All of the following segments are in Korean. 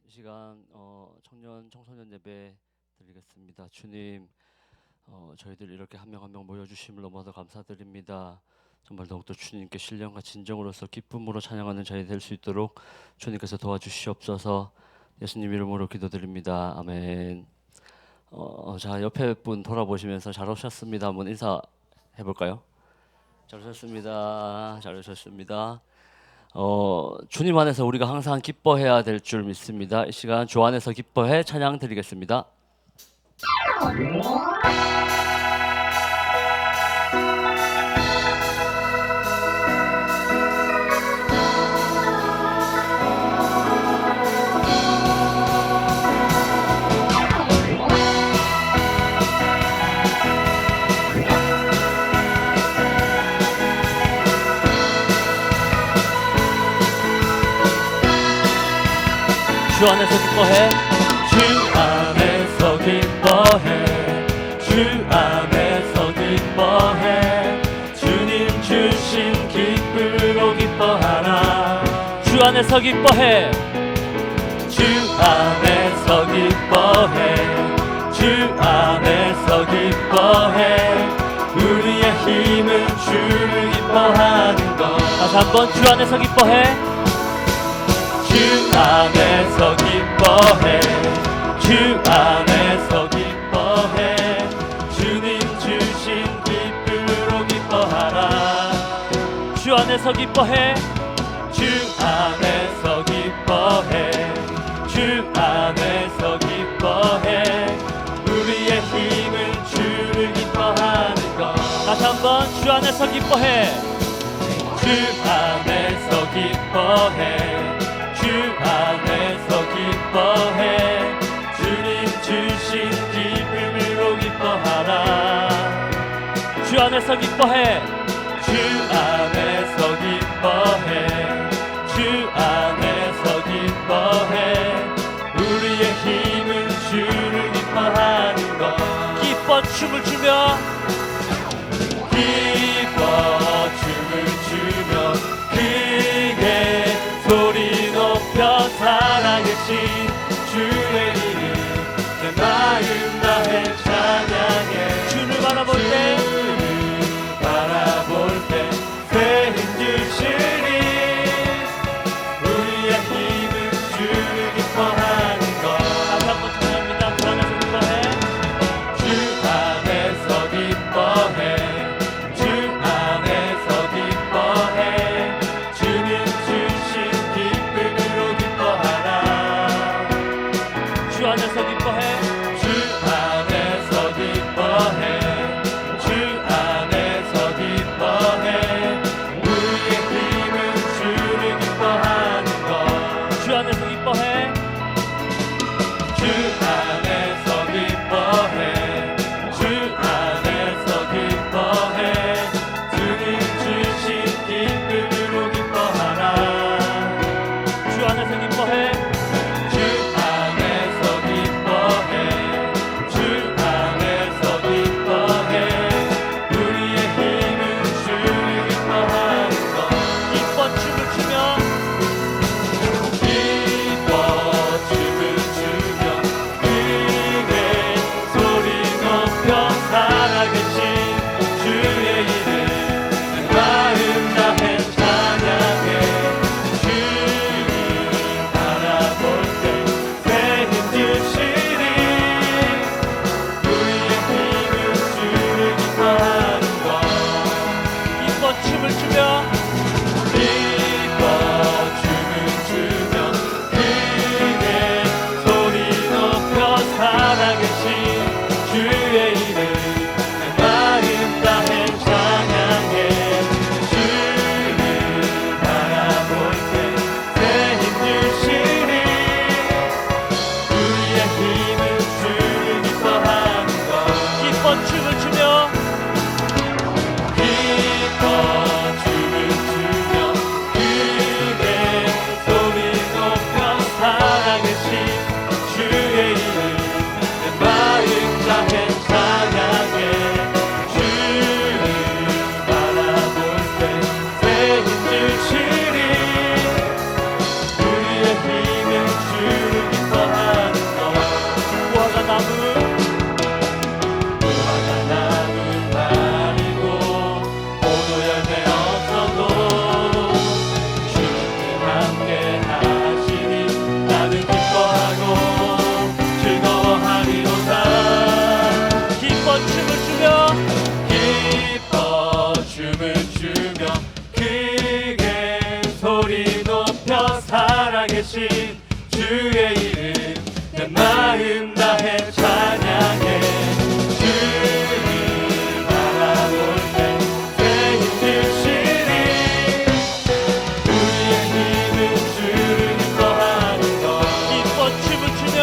이 시간 청년 청소년 예배 드리겠습니다. 주님, 저희들 이렇게 한 명 한 명 모여주심을 너무나도 감사드립니다. 정말 더욱더 주님께 신령과 진정으로서 기쁨으로 찬양하는 저희 될 수 있도록 주님께서 도와주시옵소서. 예수님 이름으로 기도드립니다. 아멘. 자, 옆에 분 돌아보시면서 잘 오셨습니다. 한번 인사해 볼까요? 잘 오셨습니다. 잘 오셨습니다. 주님 안에서 우리가 항상 기뻐해야 될 줄 믿습니다. 이 시간 주 안에서 기뻐해 찬양 드리겠습니다. 주 안에서 기뻐해. 주 안에서 기뻐해. 주 안에서 기뻐해. 주님 주신 기쁨으로 기뻐하라. 주 안에서 기뻐해. 주 안에서 기뻐해. 주 안에서 기뻐해. 우리의 힘은 주를 기뻐하는 것. 다시 한번 주 안에서 기뻐해. 주 안에서 기뻐해. 주 안에서 기뻐해. 주님 주신 기쁨으로 기뻐하라. 주 안에서 기뻐해. 주 안에서 기뻐해. 주 안에서 기뻐해. 우리의 힘은 주를 기뻐하는 것. 다시 한번 주 안에서 기뻐해. 주 안에서 기뻐해. 주 안에서 기뻐해. 주님 주신 기쁨으로 기뻐하라. 주 안에서 기뻐해. 주 안에서 기뻐해. 주 안에서 기뻐해. 우리의 힘은 주를 기뻐하는 것. 기뻐 춤을 추며 기뻐 춤을 추며 크게 소리 높여 살아계신 주의 이름 내 마음 다해 찬양해. 주를 바라볼 때 주를 바라볼 때 새 힘 주시니 우리의 힘은 주를 기뻐하는 것. 다시 한번 찬양합니다. 주 안에서 기뻐해. 주 안에서 기뻐해. 주 안에서 기뻐해. 주님 주신 기쁨으로 기뻐하라. 주 안에서 기뻐해. 주 안에서 기뻐해. 주 안에서 기뻐해. 우리의 힘은 주를 기뻐하는 것. 주 안에서 기뻐해. 주 안에서 기뻐해. 주 안에서 기뻐해. 주님 주신 기쁨으로 기뻐하라. 주 안에서 기뻐해. 주 안에서 기뻐해. 주 안에서 기뻐해. 우리의 힘은 주를 기뻐하는 것. 기뻐 춤을 추며 기뻐 춤을 추며 크게 소리 높여 살아계신 주의 이름 내 마음 다해 찬양해. 주를 바라볼 살아계신 주의 이름 내 마음 다해 찬양해. 주님 바라볼 때 새 힘드시리. 우리의 힘은 주를 기뻐하는 것. 기뻐 춤을 추며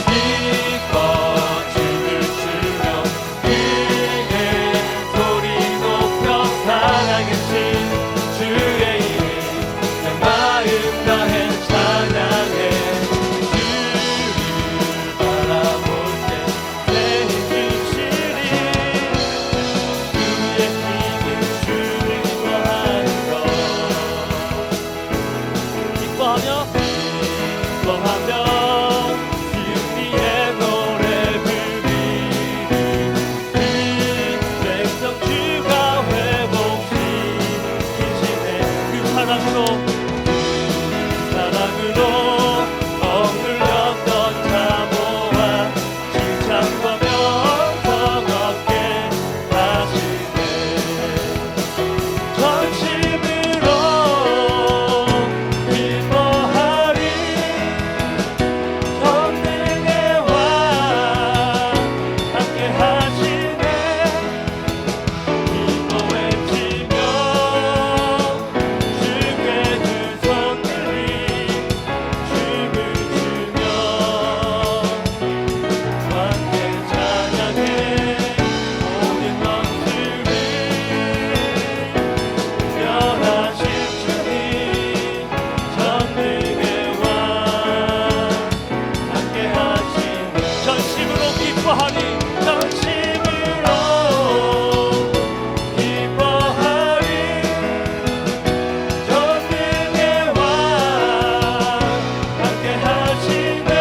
기뻐 춤을 추며 그의 소리 높여 살아계신 주의 이름 내 마음 다해 찬양해. 주를 바라볼 때 새 힘드시리. 그의 힘은 주를 기뻐하는 것. 기뻐하며 승리의 노래 부르리. 그 백성 주가 회복시키시네. 그 사랑으로 억눌렸던 자모아 칭찬과 명성 얻게 하시네. 전심으로 기뻐하리. 전능의 왕 함께 하시네. 기뻐 외치며 주께 두 손 들이 춤을 추며 함께 찬양해. 모든 것들을 멸하신 주님 전능의 왕 함께 하시네. 전심으로 기뻐하리. 전심으로 기뻐하리. 전능의 왕 함께 하시네.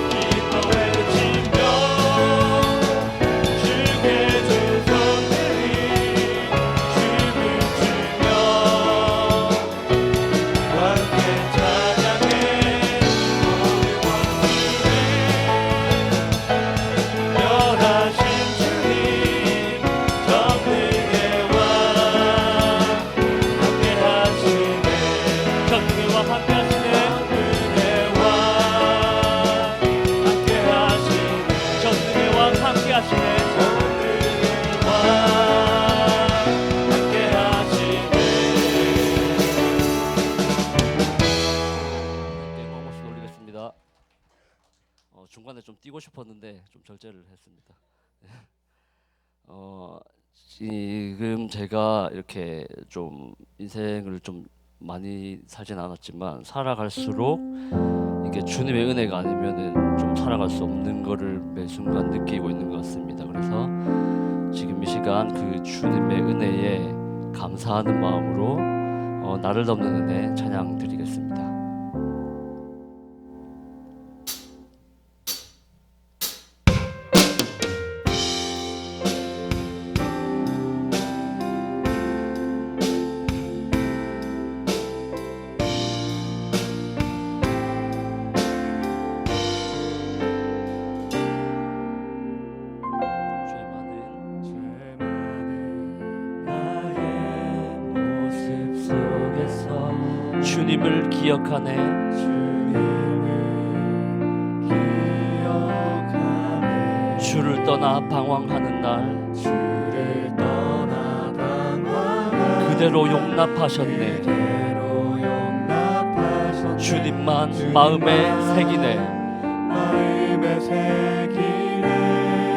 기뻐 외치며 주께 두 손 들이 춤을 추며 함께 찬양해. 모든 것들을 멸하신 주님 전능의 왕 함께 하시네. 전능의 왕 함께 하시네. 전능의 왕 함께 하시네. 전능의 왕 함께 하시네. 전능의 왕 함께 하시네. 한 번씩 올리겠습니다. 중간에 좀 뛰고 싶었는데 좀 절제를 했습니다. 지금 제가 이렇게 좀 인생을 좀 많이 살진 않았지만 살아갈수록 이게 주님의 은혜가 아니면은 좀 살아갈 수 없는 거를 매 순간 느끼고 있는 것 같습니다. 그래서 지금 이 시간 그 주님의 은혜에 감사하는 마음으로 나를 덮는 은혜 찬양 드리겠습니다. 주님을 기억하네. 주를 떠나 방황하는 날 그대로 용납하셨네. 주님만 마음에 새기네.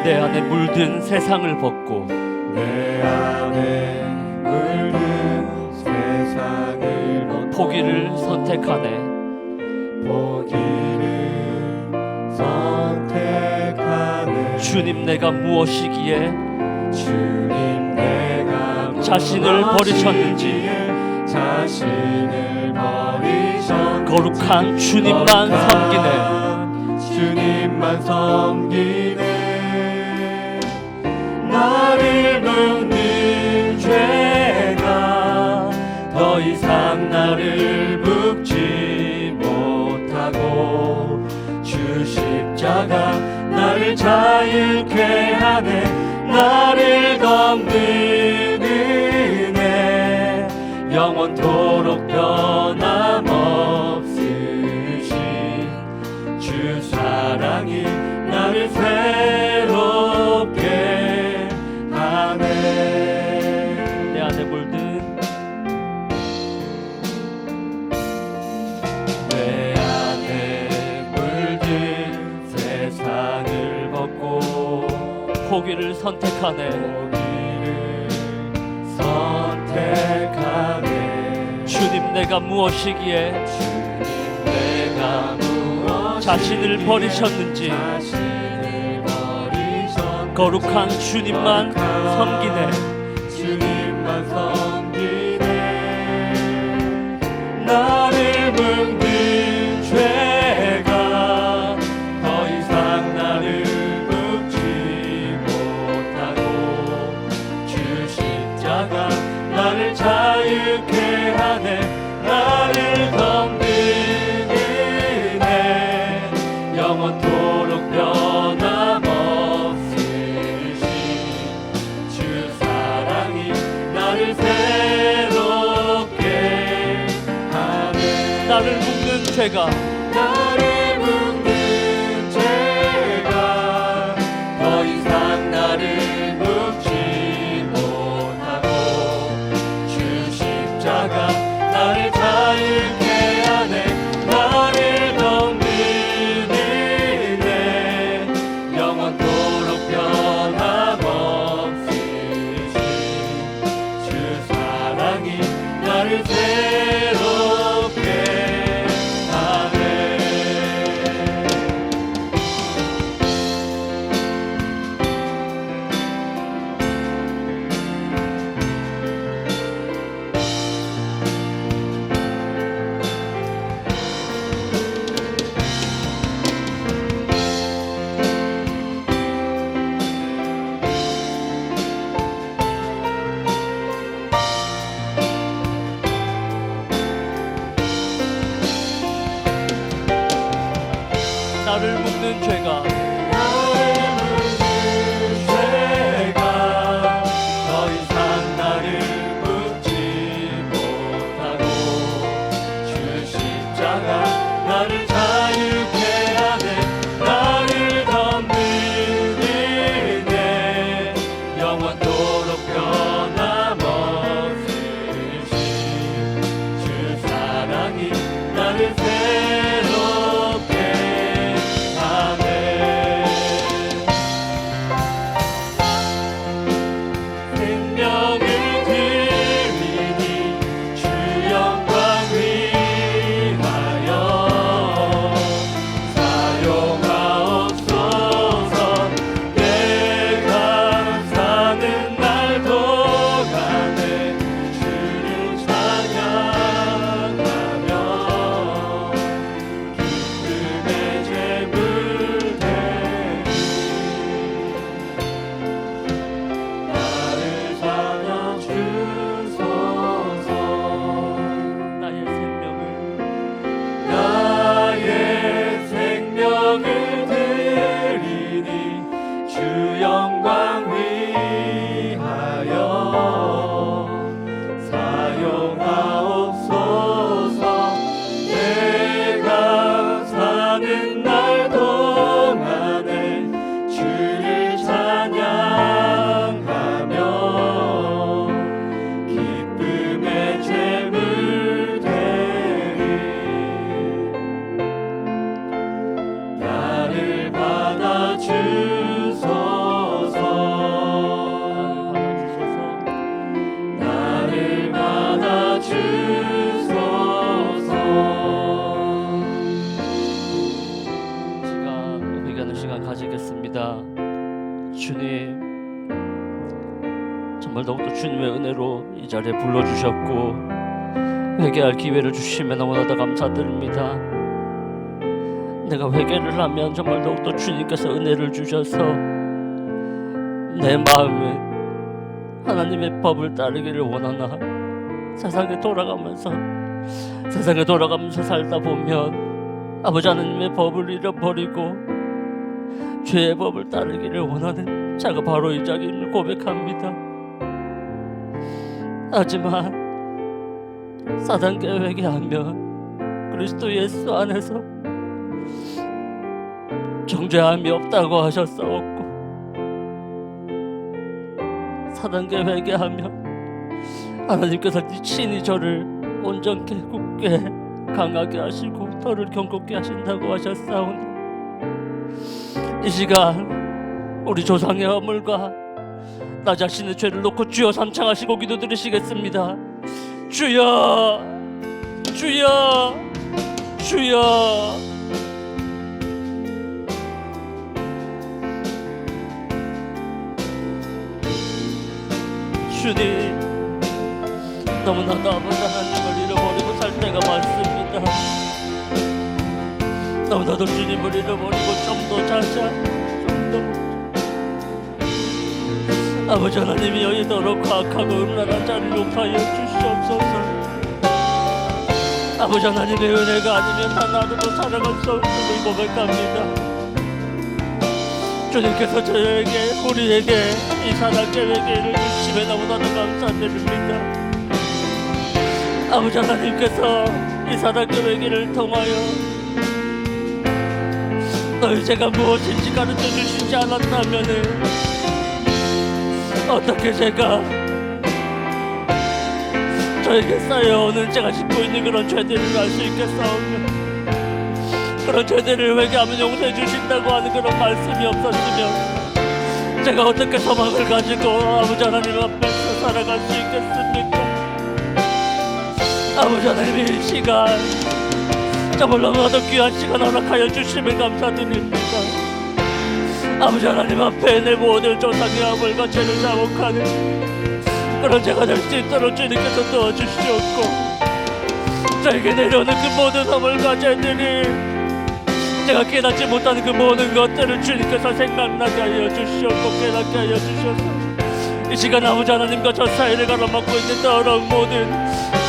내 안에 물든 세상을 벗고 포기를 선택하네. 주님 내가 무엇이기에 자신을 버리셨는지 거룩한 주님만 섬기네. 나를 묶는 죄가 더 이상 나를 묶지 못하고 주 십자가 나를 자유케 하네. 나를 덮는 은혜 영원토록 변함없으신 주 사랑이 나를 새롭게 하네. 내 안에 물든 세상을 벗고 포기를 선택하네. 주님 내가 무엇이기에 자신을 버리셨는지 거룩한 주님만 섬기네. 나를 묶는 죄가 더 이상 나를 묶지 못하고 주 십자가 나를 자유케 하네. 나를 덮는 은혜 영원토록 변함없으신 주 사랑이 나를 새롭게 하네. 나를 묶는 죄가 더 이상 나를 묶지 못하고 주 십자가 나를 자유케 하네. 나를 덮는 은혜 영원토록 변함없으신 주 사랑이 나를 새롭게 하네. 나를 묶는 죄가 더 이상 나를 묶지 못하고 주 십자가 나를 자유케 하네. 나를 덮는 은혜 영원토록 변함없으신 주 사랑이 나를 새롭게 주님, 정말 더욱더 주님의 은혜로 이 자리에 불러주셨고 회개할 기회를 주시면 너무나도 감사드립니다. 내가 회개를 하면 정말 더욱더 주님께서 은혜를 주셔서 내 마음은 하나님의 법을 따르기를 원하나 세상에 돌아가면서 살다 보면 아버지 하나님의 법을 잃어버리고 죄의 법을 따르기를 원하는 자가 바로 이 자기를 고백합니다. 하지만 사단 계획에 하면 그리스도 예수 안에서 정죄함이 없다고 하셨사옵고, 사단 계획에 하면 하나님께서 친히 저를 온전케 굳게 강하게 하시고 저를 경고케 하신다고 하셨사오니, 이 시간 우리 조상의 허물과 나 자신의 죄를 놓고 주여 삼창하시고 기도드리시겠습니다. 주여, 주여, 주여. 주님, 너무나도 아버지 하나님을 잃어버리고 살 때가 많습니다. 너무나도 주님을 잃어버리고 좀 더 자자, 아버지 하나님이 여의도록 과학하고 음란한 자를 용서하여 주시옵소서. 아버지 하나님의 은혜가 아니면 단 하루도 살아갈 수 없음을 고백합니다. 주님께서 저에게, 우리에게 이 사랑 계획을 주심에 너무나도 감사드립니다. 아버지 하나님께서 이 사랑 계획을 통하여 너희 죄가 무엇인지 가르쳐 주시지 않았다면은 어떻게 제가 저에게 쌓여오는 제가 짓고 있는 그런 죄들을 알 수 있겠사오며, 그런 죄들을 회개하면 용서해 주신다고 하는 그런 말씀이 없었으면 제가 어떻게 소망을 가지고 아버지 하나님 앞에서 살아갈 수 있겠습니까? 아버지 하나님, 이 시간 정말 너무나도 귀한 시간 허락하여 주심을 감사드립니다. 아버지 하나님 앞에 내 모든 조상의 허물과 죄를 자복하는 그런 제가 될 수 있도록 주님께서 도와주시옵고, 저에게 내려오는 그 모든 허물과 죄들이 제가 깨닫지 못하는 그 모든 것들을 주님께서 생각나게 하여 주시옵고 깨닫게 하여 주셔서 이 시간 아버지 하나님과 저 사이를 가로막고 있는 더러운 모든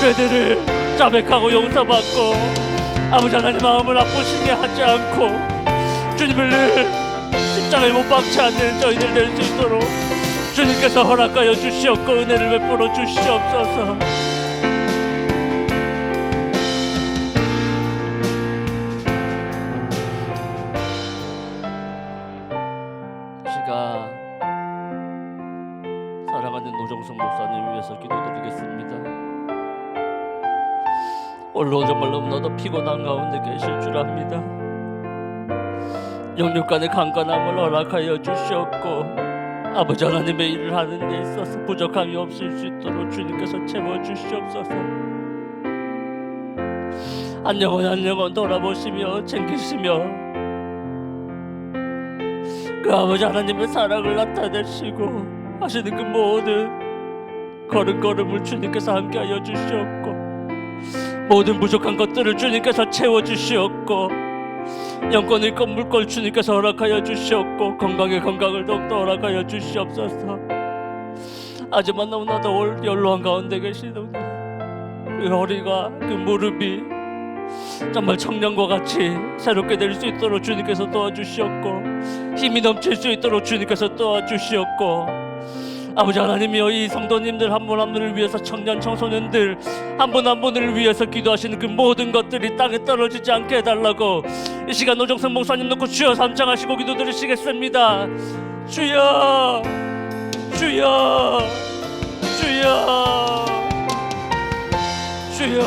죄들을 자백하고 용서받고 아버지 하나님 마음을 아프시게 하지 않고 주님을 늘 십자가에 못 박지 않는 저희들 될 수 있도록 주님께서 허락하여 주시옵고 은혜를 베풀어 주시옵소서. 시간 사랑하는 노정성 목사님 위해서 기도드리겠습니다. 오늘 정말 너무나도 피곤한 가운데 계실 줄 압니다. 영육간의 강건함을 허락하여 주시옵고 아버지 하나님의 일을 하는 데 있어서 부족함이 없을 수 있도록 주님께서 채워주시옵소서. 한 영혼 돌아보시며 챙기시며 그 아버지 하나님의 사랑을 나타내시고 하시는 그 모든 걸음걸음을 주님께서 함께하여 주시옵고 모든 부족한 것들을 주님께서 채워주시옵고 영권의 것 물걸 주님께서 허락하여 주시옵고 건강의 건강을 더욱더 허락하여 주시옵소서. 하지만 너무나도 연로한 가운데 계시는 그 허리가 그 무릎이 정말 청년과 같이 새롭게 될 수 있도록 주님께서 도와주시옵고 힘이 넘칠 수 있도록 주님께서 도와주시옵고 아버지 하나님이여 이 성도님들 한 분 한 분을 위해서 청년 청소년들 한 분 한 분을 위해서 기도하시는 그 모든 것들이 땅에 떨어지지 않게 해달라고 이 시간 노정성 목사님 놓고 주여 삼창하시고 기도드리시겠습니다. 주여, 주여, 주여, 주여.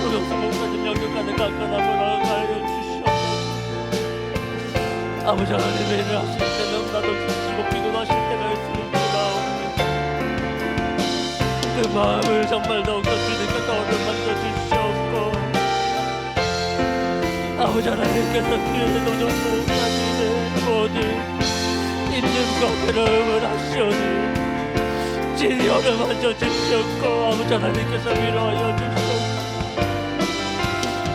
노정성 목사님 영역간의 강건함을 허락하여 주시옵소서. 아버지 하나님의 일을 하실 때는 나도 지치고 피곤하실 때가 있으니까 그 마음을 정말 더욱더 주님께서 얻어만져 주시옵고 아버지 하나님께서 그의 노정성 목사님의 모든 힘듦과 괴로움을 하시오니 진히 얻어만져 주시옵고 아버지 하나님께서 위로하여 주시옵고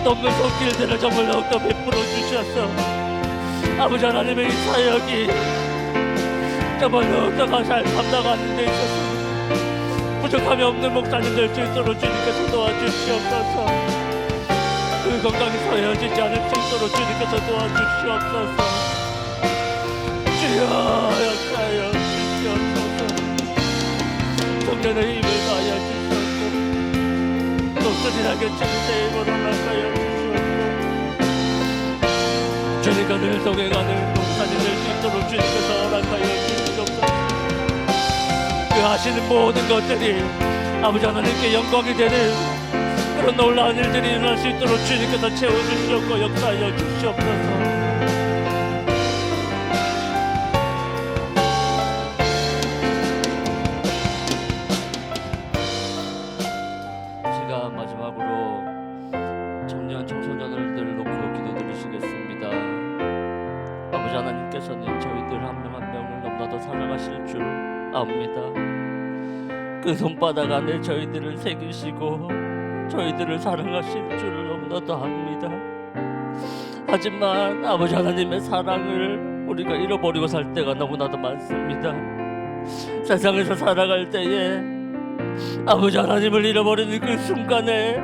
넘는 손길들을 정말 더욱더 베풀어 주셔서 아버지 하나님의 이 사역이 정말 더욱더 잘 감당하는 데 있어서 부족함이 없는 목사님 될 수 있도록 주님께서 도와주시옵소서. 그 건강이 서여지지 않을 수 있도록 주님께서 도와주시옵소서. 주여 역사하여 주시옵소서. 청년의 힘을 다하여 주시옵고 독수리나게 주님의 힘으로 나가여 주시옵고 주님과 늘 동행하는 목사님 될 수 있도록 주님께서 허락하여 주시옵소서. 그 하시는 모든 것들이 아버지 하나님께 영광이 되는 그런 놀라운 일들이 일어날 수 있도록 주님께서 채워주시옵고 역사하여 주시옵소서. 마지막으로 청년 청소년을 놓고 기도드리시겠습니다. 아버지 하나님께서는 저희들 한 명 한 명을 너무나도 사랑하실 줄 압니다. 그 손바닥 안에 저희들을 새기시고 저희들을 사랑하실 줄 너무나도 압니다. 하지만 아버지 하나님의 사랑을 우리가 잃어버리고 살 때가 너무나도 많습니다. 세상에서 살아갈 때에 아버지 하나님을 잃어버리는 그 순간에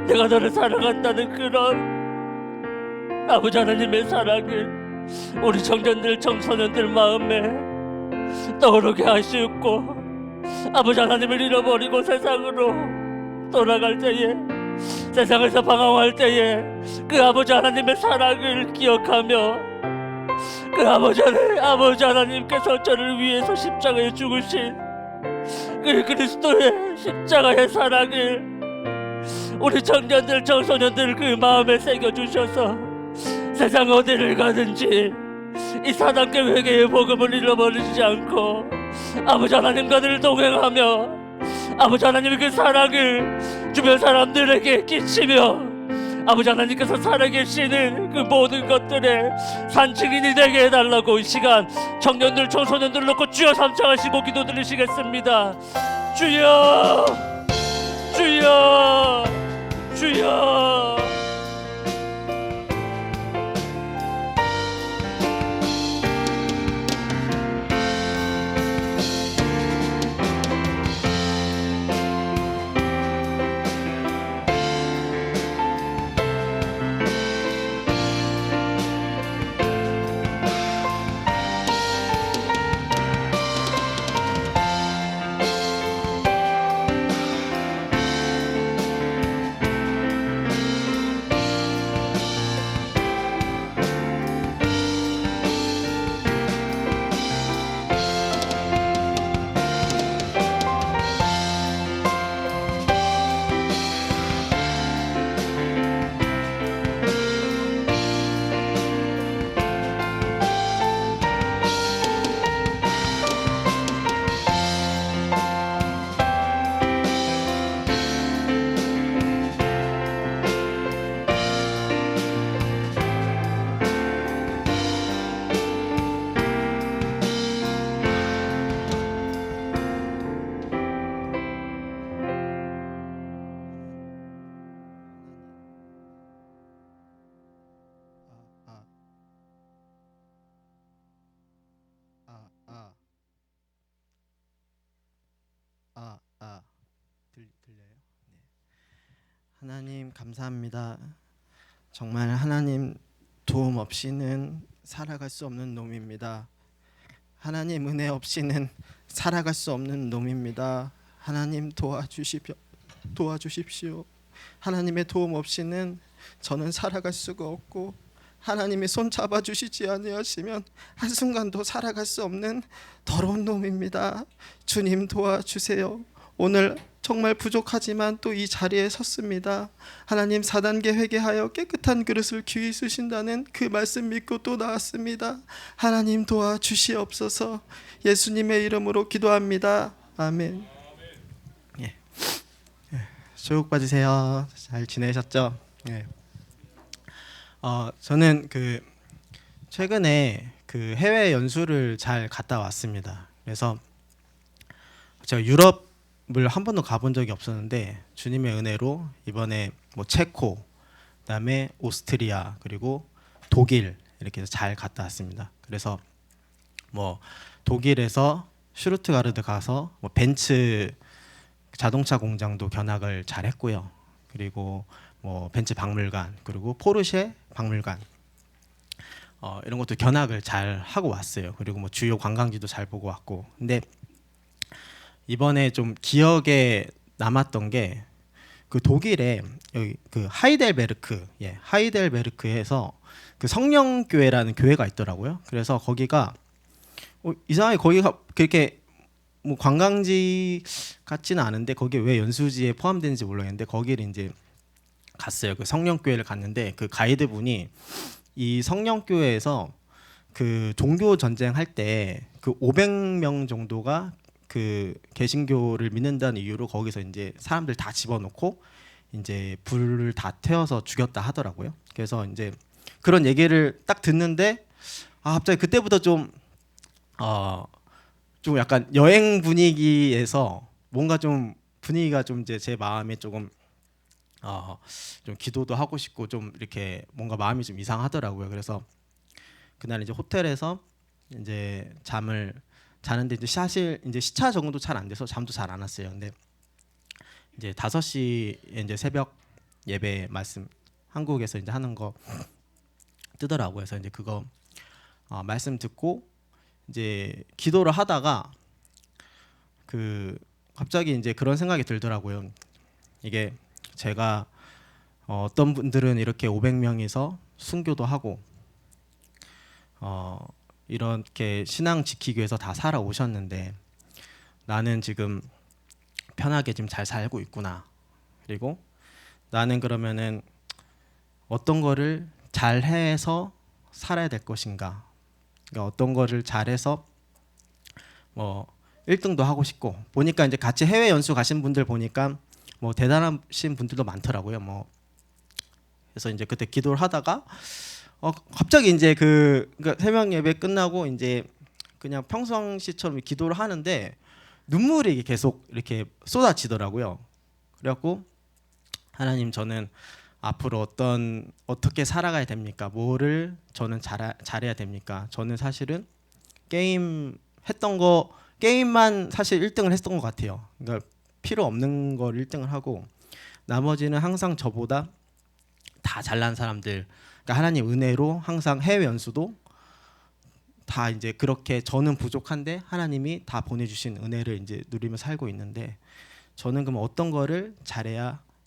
내가 너를 사랑한다는 그런 아버지 하나님의 사랑을 우리 청년들 청소년들 마음에 떠오르게 하시고 아버지 하나님을 잃어버리고 세상으로 돌아갈 때에 세상에서 방황할 때에 그 아버지 하나님의 사랑을 기억하며 그 아버지 하나님께서 저를 위해서 십자가에 죽으신 그 그리스도의 십자가의 사랑을 우리 청년들 청소년들 그 마음에 새겨주셔서 세상 어디를 가든지 이 사단계 회개의 복음을 잃어버리지 않고 아버지 하나님과 늘 동행하며 아버지 하나님의 그 사랑을 주변 사람들에게 끼치며 아버지 하나님께서 살아계시는 그 모든 것들의 산증인이 되게 해달라고 이 시간 청년들 청소년들 놓고 주여 삼창하시고 기도드리시겠습니다. 주여 주여 주여. 들려요? 네. 하나님 감사합니다. 정말 하나님 도움 없이는 살아갈 수 없는 놈입니다. 하나님 은혜 없이는 살아갈 수 없는 놈입니다. 하나님 도와주십시오. 하나님의 도움 없이는 저는 살아갈 수가 없고 하나님의 손 잡아주시지 아니하시면 한순간도 살아갈 수 없는 더러운 놈입니다. 주님 도와주세요. 오늘 정말 부족하지만 또 이 자리에 섰습니다. 하나님 4단계 회개하여 깨끗한 그릇을 귀히 쓰신다는 그 말씀 믿고 또 나왔습니다. 하나님 도와주시옵소서. 예수님의 이름으로 기도합니다. 아멘. 예. 조국 빠지세요. 잘 지내셨죠? 예. 저는 최근에 해외 연수를 잘 갔다 왔습니다. 그래서 제가 유럽을 한 번도 가본 적이 없었는데 주님의 은혜로 이번에 체코, 그다음에 오스트리아 그리고 독일 이렇게 해서 잘 갔다 왔습니다. 그래서 독일에서 슈루트가르트 가서 벤츠 자동차 공장도 견학을 잘 했고요. 그리고 벤츠 박물관 그리고 포르쉐 박물관 이런 것도 견학을 잘 하고 왔어요. 그리고 주요 관광지도 잘 보고 왔고. 근데 이번에 좀 기억에 남았던 게 그 독일에 여기 그 하이델베르크에서 그 성령교회라는 교회가 있더라고요. 그래서 거기가 이상하게 거기가 그렇게 뭐 관광지 같지는 않은데 거기 왜 연수지에 포함되는지 모르겠는데 거기를 이제 갔어요. 그 성령교회를 갔는데 그 가이드분이 이 성령교회에서 그 종교 전쟁 할 때 그 500명 정도가 그 개신교를 믿는다는 이유로 거기서 이제 사람들 다 집어넣고 이제 불을 다 태워서 죽였다 하더라고요. 그래서 이제 그런 얘기를 딱 듣는데 갑자기 그때부터 좀 약간 여행 분위기에서 뭔가 좀 분위기가 좀 이제 제 마음에 조금 좀 기도도 하고 싶고 좀 이렇게 뭔가 마음이 좀 이상하더라고요. 그래서 그날 이제 호텔에서 이제 잠을 자는데 이제 사실 이제 시차 적응도 잘 안 돼서 잠도 잘 안 왔어요. 근데 이제 5시에 이제 새벽 예배 말씀 한국에서 이제 하는 거 뜨더라고요. 그래서 이제 그거 말씀 듣고 이제 기도를 하다가 그 갑자기 이제 그런 생각이 들더라고요. 이게 제가 어떤 분들은 이렇게 500명이서 순교도 하고 이렇게 신앙 지키기 위해서 다 살아오셨는데 나는 지금 편하게 지금 잘 살고 있구나. 그리고 나는 그러면은 어떤 거를 잘해서 살아야 될 것인가. 그러니까 어떤 거를 잘해서 뭐 1등도 하고 싶고 보니까 이제 같이 해외 연수 가신 분들 보니까 뭐 대단하신 분들도 많더라고요. 뭐 그래서 이제 그때 기도를 하다가 갑자기 이제 그러니까 새벽 예배 끝나고 이제 그냥 평상시처럼 기도를 하는데 눈물이 계속 이렇게 쏟아지더라고요. 그래갖고 하나님 저는 앞으로 어떻게 살아가야 됩니까? 뭐를 저는 잘해야 됩니까? 저는 사실은 게임만 사실 1등을 했던 것 같아요. 그러니까 필요 없는 걸 1등을 하고 나머지는 항상 저보다 다 잘난 사람들. 그러니까 하나님 은혜로 항상 해외 연수도 다 이제 그렇게 저는 부족한데 하나님이 다 보내주신 은혜를 이제 누리며 살고 있는데 저는 그럼 어떤 거를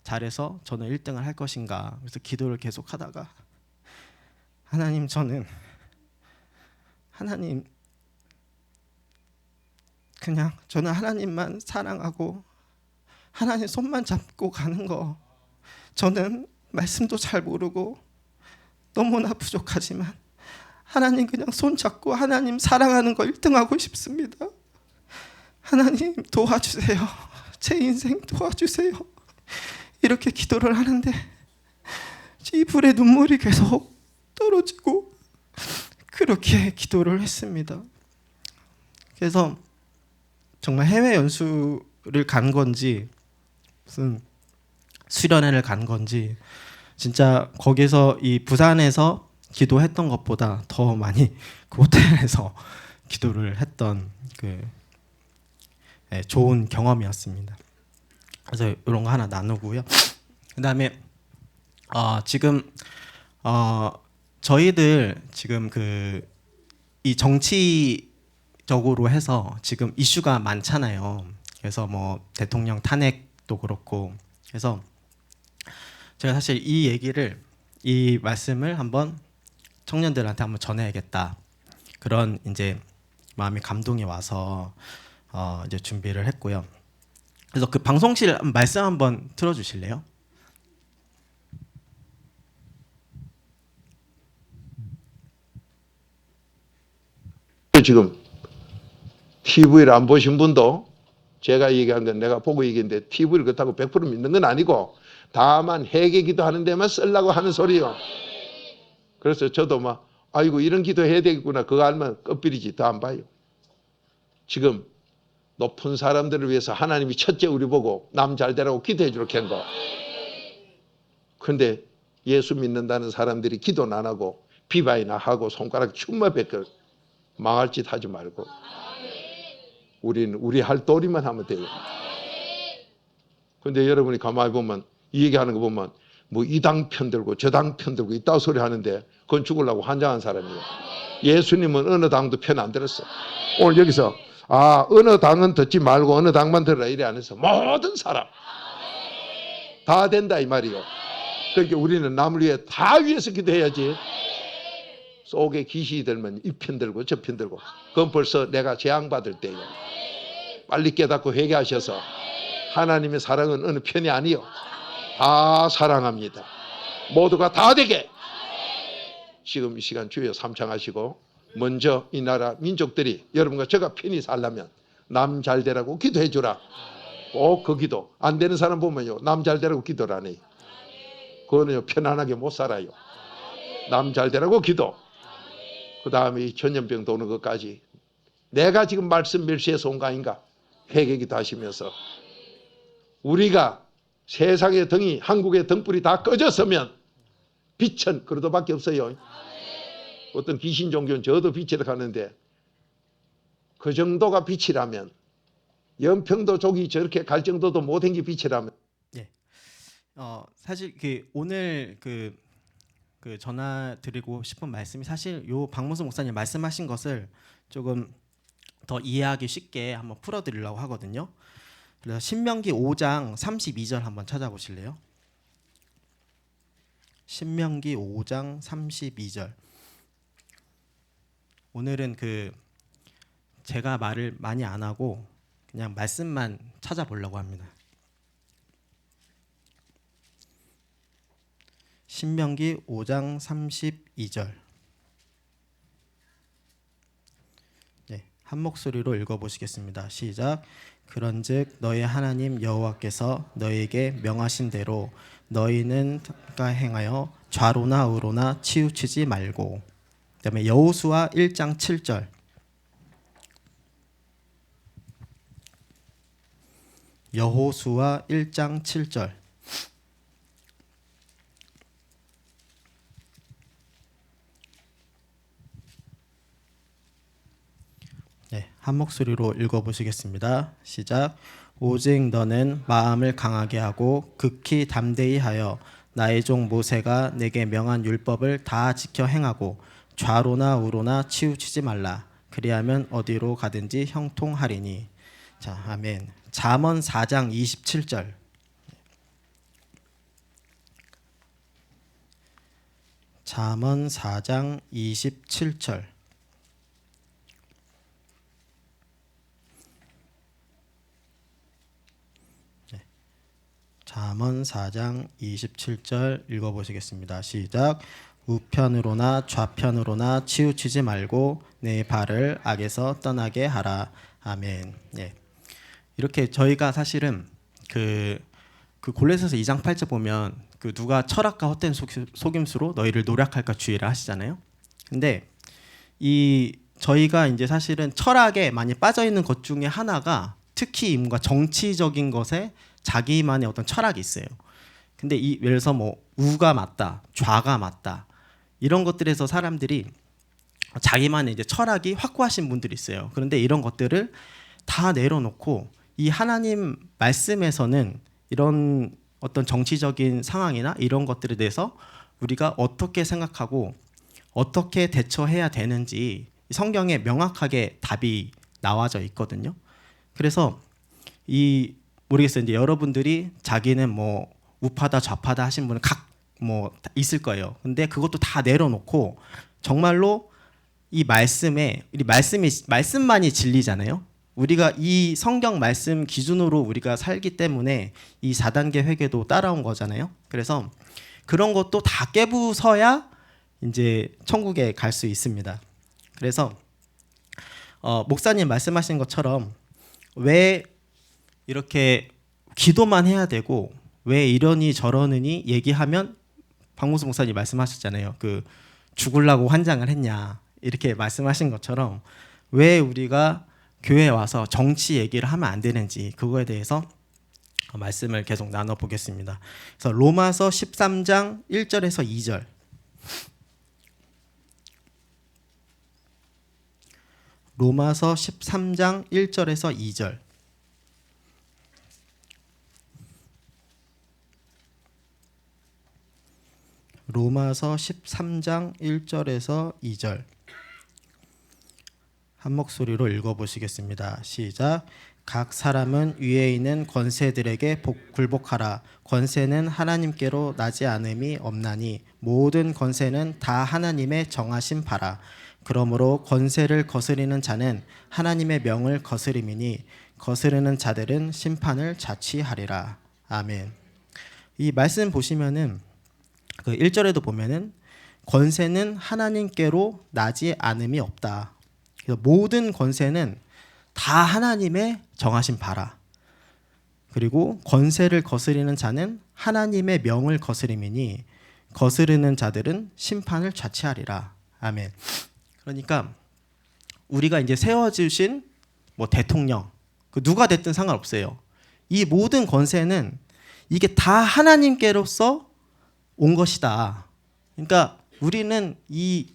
잘해서 저는 1등을 할 것인가. 그래서 기도를 계속 하다가 하나님 저는 하나님만 사랑하고 하나님 손만 잡고 가는 거. 저는 말씀도 잘 모르고 너무나 부족하지만 하나님 그냥 손 잡고 하나님 사랑하는 거 1등 하고 싶습니다. 하나님 도와주세요. 제 인생 도와주세요. 이렇게 기도를 하는데 이불에 눈물이 계속 떨어지고 그렇게 기도를 했습니다. 그래서 정말 해외 연수를 간 건지 무슨 수련회를 간 건지 진짜 거기서 이 부산에서 기도했던 것보다 더 많이 그 호텔에서 기도를 했던 좋은 경험이었습니다. 그래서 이런 거 하나 나누고요. 그다음에 지금 저희들 지금 이 정치적으로 해서 지금 이슈가 많잖아요. 그래서 뭐 대통령 탄핵도 그렇고 그래서 제가 사실 이 말씀을 한번 청년들한테 한번 전해야겠다. 그런 이제 마음이 감동이 와서 이제 준비를 했고요. 그래서 그 방송실 말씀 한번 틀어주실래요? 지금 TV를 안 보신 분도 제가 얘기한 건 내가 보고 얘기했는데 TV를 그렇다고 100% 믿는 건 아니고 다만 회개기도 하는 데만 쓰려고 하는 소리요. 그래서 저도 아이고 이런 기도 해야 되겠구나 그거 알면 끝비리지 더 안 봐요. 지금 높은 사람들을 위해서 하나님이 첫째 우리 보고 남 잘되라고 기도해 주려고 한 거. 그런데 예수 믿는다는 사람들이 기도는 안 하고 비바이나 하고 손가락 춤만 베껴 망할 짓 하지 말고 우리는 우리 할 도리만 하면 돼요. 그런데 여러분이 가만히 보면 이 얘기하는 거 보면 뭐 이 당 편들고 저 당 편들고 이따 소리 하는데 그건 죽으려고 환장한 사람이에요. 예수님은 어느 당도 편 안 들었어. 오늘 여기서 아, 어느 당은 듣지 말고 어느 당만 들으라 이래 안 해서 모든 사람 다 된다 이 말이요. 그러니까 우리는 남을 위해 다 위해서 기도해야지. 속에 귀신이 들면 이 편 들고 저 편 들고 그건 벌써 내가 재앙받을 때예요. 빨리 깨닫고 회개하셔서 하나님의 사랑은 어느 편이 아니요. 다 사랑합니다. 모두가 다 되게 지금 이 시간 주여 삼창하시고 먼저 이 나라 민족들이 여러분과 제가 편히 살려면 남 잘 되라고 기도해 주라. 꼭 그 기도. 안 되는 사람 보면요. 남 잘 되라고 기도를 안 해요. 그거는요. 편안하게 못 살아요. 남 잘 되라고 기도. 그 다음에 이 전염병 도는 것까지 내가 지금 말씀 멸시해서 온 거 아닌가 회개기도 하시면서 우리가 세상의 등이 한국의 등불이 다 꺼졌으면 빛은 그러도밖에 없어요. 어떤 귀신 종교는 저도 빛이라 하는데 그 정도가 빛이라면 연평도 족이 저렇게 갈 정도도 못한 게 빛이라면 예. 사실 오늘 전화 드리고 싶은 말씀이 사실 요 박문수 목사님 말씀하신 것을 조금 더 이해하기 쉽게 한번 풀어 드리려고 하거든요. 그래서 신명기 5장 32절 한번 찾아보실래요? 신명기 5장 32절. 오늘은 제가 말을 많이 안 하고 그냥 말씀만 찾아보려고 합니다. 신명기 5장 32절. 네, 한 목소리로 읽어보시겠습니다. 시작. 그런즉 너희 하나님 여호와께서 너희에게 명하신 대로 너희는 행하여 좌로나 우로나 치우치지 말고. 그다음에 여호수아 1장 7절. 여호수아 1장 7절. 네, 한 목소리로 읽어보시겠습니다. 시작. 오직 너는 마음을 강하게 하고 극히 담대히 하여 나의 종 모세가 내게 명한 율법을 다 지켜 행하고 좌로나 우로나 치우치지 말라. 그리하면 어디로 가든지 형통하리니. 자, 아멘. 잠언 4장 27절. 잠언 4장 27절. 잠언 4장 27절 읽어보시겠습니다. 시작. 우편으로나 좌편으로나 치우치지 말고 내 발을 악에서 떠나게 하라. 아멘. 예. 이렇게 저희가 사실은 골로새서 2장 8절 보면 누가 철학과 헛된 속임수로 너희를 노력할까 주의를 하시잖아요. 근데 저희가 이제 사실은 철학에 많이 빠져 있는 것 중에 하나가 특히 뭔가 정치적인 것에 자기만의 어떤 철학이 있어요. 근데 예를 들어서 우가 맞다, 좌가 맞다 이런 것들에서 사람들이 자기만의 이제 철학이 확고하신 분들이 있어요. 그런데 이런 것들을 다 내려놓고 이 하나님 말씀에서는 이런 어떤 정치적인 상황이나 이런 것들에 대해서 우리가 어떻게 생각하고 어떻게 대처해야 되는지 성경에 명확하게 답이 나와져 있거든요. 그래서 모르겠어요. 이제 여러분들이 자기는 우파다 좌파다 하신 분은 있을 거예요. 근데 그것도 다 내려놓고 정말로 이 말씀만이 진리잖아요. 우리가 이 성경 말씀 기준으로 우리가 살기 때문에 이 4단계 회개도 따라온 거잖아요. 그래서 그런 것도 다 깨부숴야 이제 천국에 갈 수 있습니다. 그래서 목사님 말씀하신 것처럼 왜 이렇게 기도만 해야 되고 왜 이러니 저러느니 얘기하면 박문수 목사님 말씀하셨잖아요. 죽으려고 환장을 했냐 이렇게 말씀하신 것처럼 왜 우리가 교회에 와서 정치 얘기를 하면 안 되는지 그거에 대해서 말씀을 계속 나눠보겠습니다. 그래서 로마서 13장 1절에서 2절. 로마서 13장 1절에서 2절. 로마서 13장 1절에서 2절. 한 목소리로 읽어보시겠습니다. 시작. 각 사람은 위에 있는 권세들에게 굴복하라. 권세는 하나님께로 나지 않음이 없나니 모든 권세는 다 하나님의 정하신 바라. 그러므로 권세를 거스리는 자는 하나님의 명을 거스림이니 거스르는 자들은 심판을 자취하리라. 아멘. 이 말씀 보시면은 그 1절에도 보면은 권세는 하나님께로 나지 않음이 없다. 그래서 모든 권세는 다 하나님의 정하신 바라. 그리고 권세를 거스리는 자는 하나님의 명을 거스림이니 거스르는 자들은 심판을 자취하리라. 아멘. 그러니까 우리가 이제 세워주신 뭐 대통령, 그 누가 됐든 상관없어요. 이 모든 권세는 이게 다 하나님께로서 온 것이다. 그러니까 우리는 이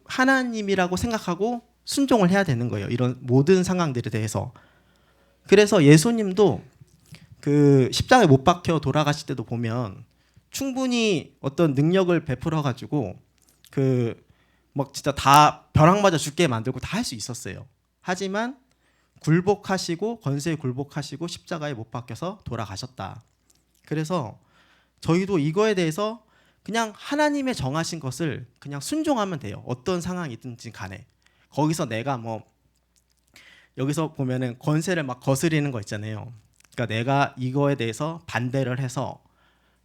하나님이라고 생각하고 순종을 해야 되는 거예요. 이런 모든 상황들에 대해서. 그래서 예수님도 그 십자가에 못 박혀 돌아가실 때도 보면 충분히 어떤 능력을 베풀어 가지고 그 막 진짜 다 벼락 맞아 죽게 만들고 다 할 수 있었어요. 하지만 굴복하시고 권세에 굴복하시고 십자가에 못 박혀서 돌아가셨다. 그래서 저희도 이거에 대해서 그냥 하나님의 정하신 것을 그냥 순종하면 돼요. 어떤 상황이든지 간에. 거기서 내가 뭐 여기서 보면은 권세를 막 거스리는 거 있잖아요. 그러니까 내가 이거에 대해서 반대를 해서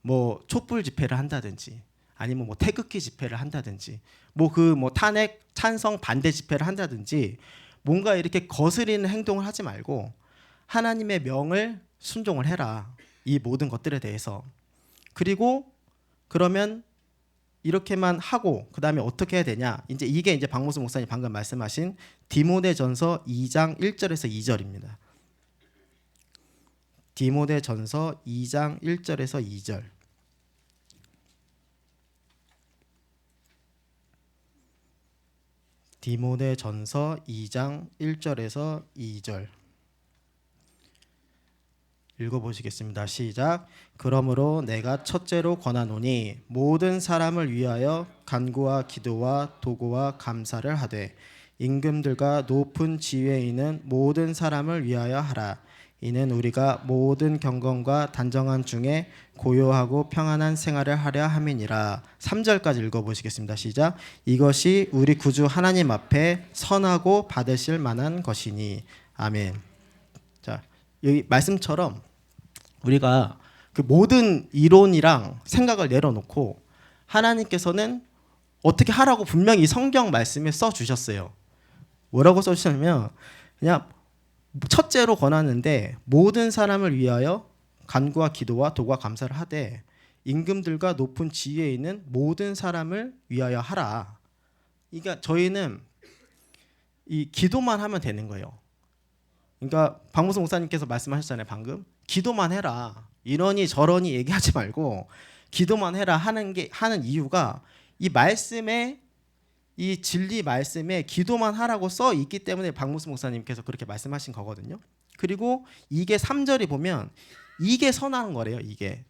뭐 촛불 집회를 한다든지 아니면 뭐 태극기 집회를 한다든지 뭐 그 뭐 탄핵 찬성 반대 집회를 한다든지 뭔가 이렇게 거스리는 행동을 하지 말고 하나님의 명을 순종을 해라. 이 모든 것들에 대해서. 그리고 그러면 이렇게만 하고 그다음에 어떻게 해야 되냐? 이제 이게 이제 박모수 목사님 방금 말씀하신 디모데전서 2장 1절에서 2절입니다. 디모데전서 2장 1절에서 2절. 디모데전서 2장 1절에서 2절. 읽어보시겠습니다. 시작. 그러므로 내가 첫째로 권하노니 모든 사람을 위하여 간구와 기도와 도구와 감사를 하되 임금들과 높은 지위에 있는 모든 사람을 위하여 하라. 이는 우리가 모든 경건과 단정한 중에 고요하고 평안한 생활을 하려 함이니라. 3절까지 읽어보시겠습니다. 시작. 이것이 우리 구주 하나님 앞에 선하고 받으실 만한 것이니. 아멘. 자, 여기 말씀처럼 우리가 그 모든 이론이랑 생각을 내려놓고 하나님께서는 어떻게 하라고 분명히 성경 말씀에 써주셨어요. 뭐라고 써주셨냐면 그냥 첫째로 권하는데 모든 사람을 위하여 간구와 기도와 도구와 감사를 하되 임금들과 높은 지위에 있는 모든 사람을 위하여 하라. 그러니까 저희는 이 기도만 하면 되는 거예요. 그러니까 박무수 목사님께서 말씀하셨잖아요. 방금 기도만 해라. 이러니 저러니 얘기하지 말고 기도만 해라 하는 이유가 이 말씀에 이 진리 말씀에 기도만 하라고 써 있기 때문에 박무수 목사님께서 그렇게 말씀하신 거거든요. 그리고 이게 3절이 보면 이게 선한 거래요. 이게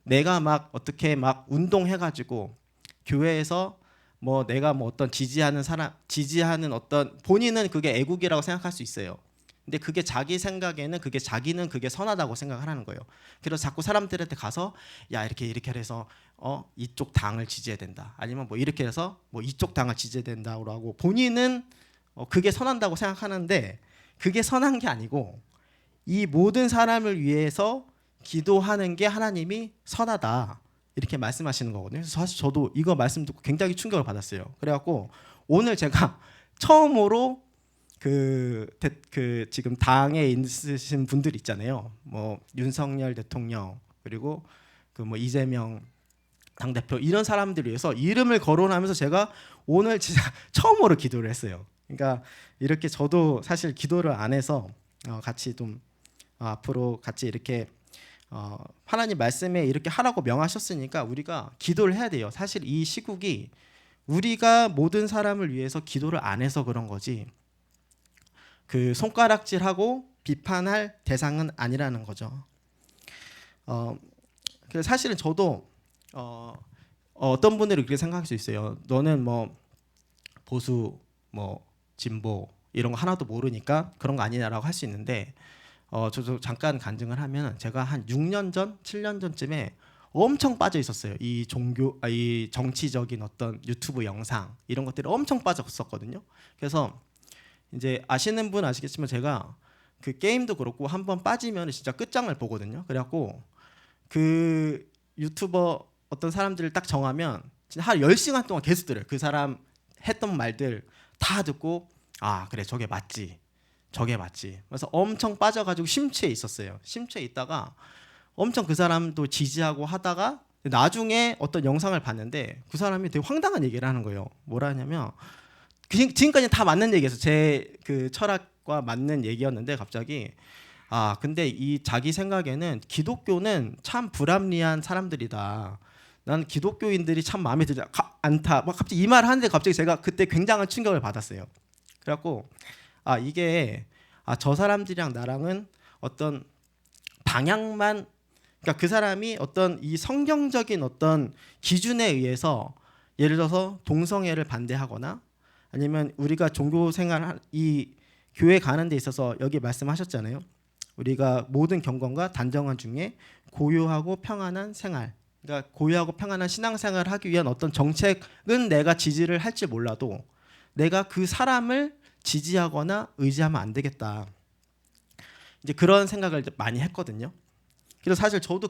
내가 막 어떻게 막 운동해가지고 교회에서 뭐 내가 뭐 어떤 지지하는 어떤 본인은 그게 애국이라고 생각할 수 있어요. 근데 그게 자기 생각에는 자기는 그게 선하다고 생각을 하는 거예요. 그래서 자꾸 사람들한테 가서 야 이렇게 해서 이쪽 당을 지지해야 된다. 아니면 뭐 이렇게 해서 뭐 이쪽 당을 지지해야 된다고 하고 본인은 그게 선한다고 생각하는데 그게 선한 게 아니고 이 모든 사람을 위해서 기도하는 게 하나님이 선하다. 이렇게 말씀하시는 거거든요. 그래서 사실 저도 이거 말씀 듣고 굉장히 충격을 받았어요. 그래갖고 오늘 제가 처음으로 그 지금 당에 있으신 분들 있잖아요. 뭐 윤석열 대통령 그리고 그 뭐 이재명 당대표 이런 사람들을 위해서 이름을 거론하면서 제가 오늘 진짜 처음으로 기도를 했어요. 그러니까 이렇게 저도 사실 기도를 안 해서 같이 좀 앞으로 같이 이렇게 하나님 말씀에 이렇게 하라고 명하셨으니까 우리가 기도를 해야 돼요. 사실 이 시국이 우리가 모든 사람을 위해서 기도를 안 해서 그런 거지 그 손가락질하고 비판할 대상은 아니라는 거죠. 그래서 사실은 저도 어떤 분들이 그렇게 생각할 수 있어요. 너는 뭐 보수 뭐 진보 이런 거 하나도 모르니까 그런 거 아니냐라고 할 수 있는데 저도 잠깐 간증을 하면 제가 한 6년 전, 7년 전쯤에 엄청 빠져 있었어요. 이 정치적인 어떤 유튜브 영상 이런 것들이 엄청 빠졌었거든요. 그래서 이제 아시는 분 아시겠지만 제가 그 게임도 그렇고 한번 빠지면 진짜 끝장을 보거든요. 그래갖고 그 유튜버 어떤 사람들을 딱 정하면 진짜 한 10시간 동안 계속 들어요. 그 사람 했던 말들 다 듣고 아 그래 저게 맞지 그래서 엄청 빠져가지고 심취해 있었어요. 심취해 있다가 엄청 그 사람도 지지하고 하다가 나중에 어떤 영상을 봤는데 그 사람이 되게 황당한 얘기를 하는 거예요. 뭐라 하냐면 지금까지 다 맞는 얘기였어요. 제 그 철학과 맞는 얘기였는데 갑자기 아 근데 이 자기 생각에는 기독교는 참 불합리한 사람들이다. 난 기독교인들이 참 마음에 들지 않다. 막 갑자기 이 말을 하는데 갑자기 제가 그때 굉장한 충격을 받았어요. 그래갖고 아 이게 저 사람들이랑 나랑은 어떤 방향만 그러니까 그 사람이 어떤 이 성경적인 어떤 기준에 의해서 예를 들어서 동성애를 반대하거나 아니면 우리가 종교 생활 이 교회 가는 데 있어서 여기 말씀하셨잖아요. 우리가 모든 경건과 단정한 중에 고요하고 평안한 생활 그러니까 고요하고 평안한 신앙생활을 하기 위한 어떤 정책은 내가 지지를 할지 몰라도 내가 그 사람을 지지하거나 의지하면 안 되겠다. 이제 그런 생각을 많이 했거든요. 그래서 사실 저도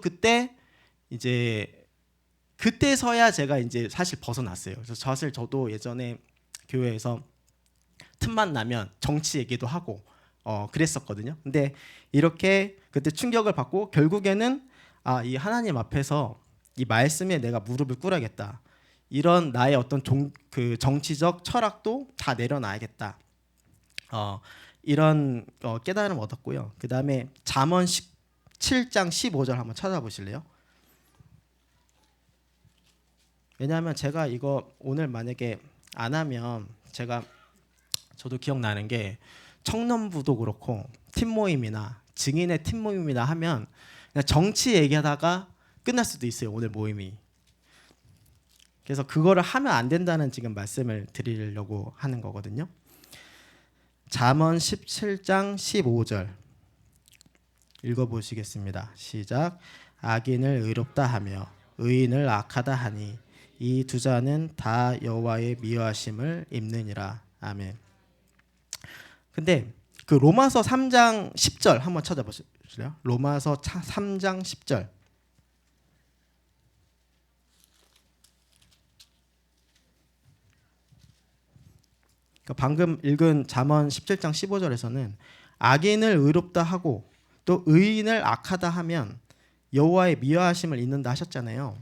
그때서야 제가 이제 사실 벗어났어요. 그래서 사실 저도 예전에 교회에서 틈만 나면 정치 얘기도 하고 그랬었거든요. 근데 이렇게 그때 충격을 받고 결국에는 이 하나님 앞에서 이 말씀에 내가 무릎을 꿇어야겠다. 이런 나의 어떤 그 정치적 철학도 다 내려놔야겠다. 이런 깨달음을 얻었고요. 그 다음에 잠언 7장 15절 한번 찾아보실래요? 왜냐하면 제가 이거 오늘 만약에 안 하면 저도 기억나는 게 청년부도 그렇고 팀 모임이나 증인의 팀 모임이나 하면 그냥 정치 얘기하다가 끝날 수도 있어요. 오늘 모임이. 그래서 그거를 하면 안 된다는 지금 말씀을 드리려고 하는 거거든요. 잠언 17장 15절 읽어보시겠습니다. 시작. 악인을 의롭다 하며 의인을 악하다 하니 이 두 자는 다 여호와의 미워하심을 입느니라. 아멘. 근데 그 로마서 3장 10절 한번 찾아보실래요? 로마서 3장 10절. 그러니까 방금 읽은 잠언 17장 15절에서는 악인을 의롭다 하고 또 의인을 악하다 하면 여호와의 미워하심을 입는다 하셨잖아요.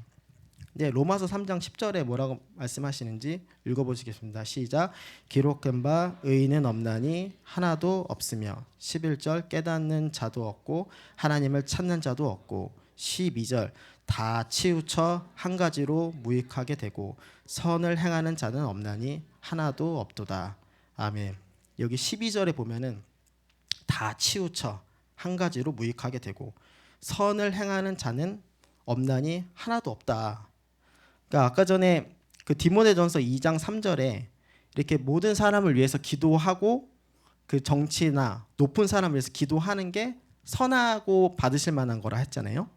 근데 로마서 3장 10절에 뭐라고 말씀하시는지 읽어보시겠습니다. 시작. 기록된 바 의인은 없나니 하나도 없으며 11절 깨닫는 자도 없고 하나님을 찾는 자도 없고 12절 다 치우쳐 한 가지로 무익하게 되고 선을 행하는 자는 없나니 하나도 없도다. 아멘. 여기 12절에 보면은 다 치우쳐 한 가지로 무익하게 되고 선을 행하는 자는 없나니 하나도 없다. 그러니까 아까 전에 그 디모데전서 2장 3절에 이렇게 모든 사람을 위해서 기도하고 그 정치나 높은 사람을 위해서 기도하는 게 선하고 받으실 만한 거라 했잖아요.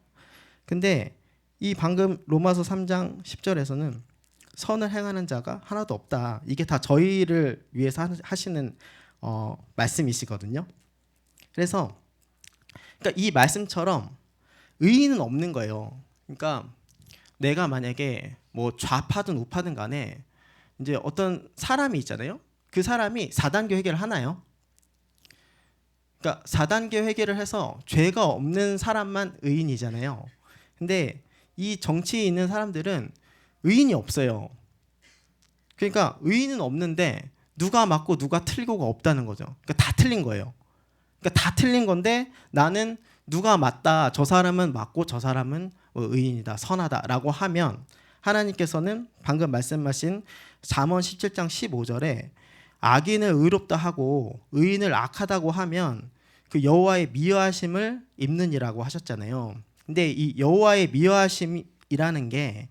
근데 이 방금 로마서 3장 10절에서는 선을 행하는 자가 하나도 없다. 이게 다 저희를 위해서 하시는 말씀이시거든요. 그래서 그러니까 이 말씀처럼 의인은 없는 거예요. 그러니까 내가 만약에 뭐 좌파든 우파든 간에 이제 어떤 사람이 있잖아요. 그 사람이 4단계 회개를 하나요? 그러니까 4단계 회개를 해서 죄가 없는 사람만 의인이잖아요. 근데 이 정치에 있는 사람들은 의인이 없어요. 그러니까 의인은 없는데 누가 맞고 누가 틀리고가 없다는 거죠. 그러니까 다 틀린 거예요. 그러니까 다 틀린 건데 나는 누가 맞다. 저 사람은 맞고 저 사람은 의인이다. 선하다라고 하면 하나님께서는 방금 말씀하신 잠언 17장 15절에 악인을 의롭다 하고 의인을 악하다고 하면 그 여호와의 미워하심을 입느니라고 하셨잖아요. 근데 이 여호와의 미워하심이라는 게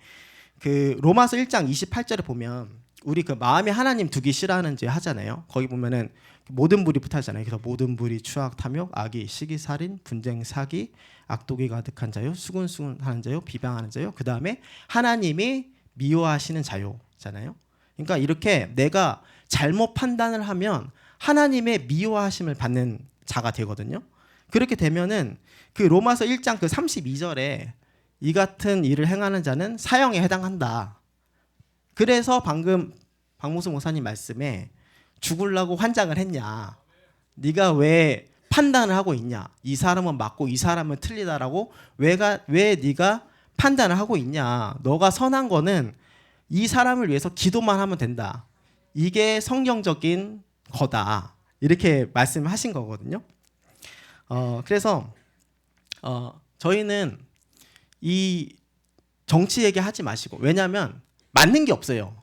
그 로마서 1장 28절에 보면 우리 그 마음에 하나님 두기 싫어하는 죄 하잖아요. 거기 보면은 모든 불이 붙어있잖아요. 그래서 모든 불이 추악, 탐욕, 악의, 시기, 살인, 분쟁, 사기, 악독이 가득한 자요, 수군수군하는 자요, 비방하는 자요. 그 다음에 하나님이 미워하시는 자요잖아요. 그러니까 이렇게 내가 잘못 판단을 하면 하나님의 미워하심을 받는 자가 되거든요. 그렇게 되면은 그 로마서 1장 그 32절에 이 같은 일을 행하는 자는 사형에 해당한다. 그래서 방금 박무수 목사님 말씀에 죽으려고 환장을 했냐? 네가 왜 판단을 하고 있냐? 이 사람은 맞고 이 사람은 틀리다라고 왜 네가 판단을 하고 있냐? 너가 선한 거는 이 사람을 위해서 기도만 하면 된다. 이게 성경적인 거다. 이렇게 말씀하신 거거든요. 그래서 저희는 이 정치 얘기하지 마시고, 왜냐하면 맞는 게 없어요.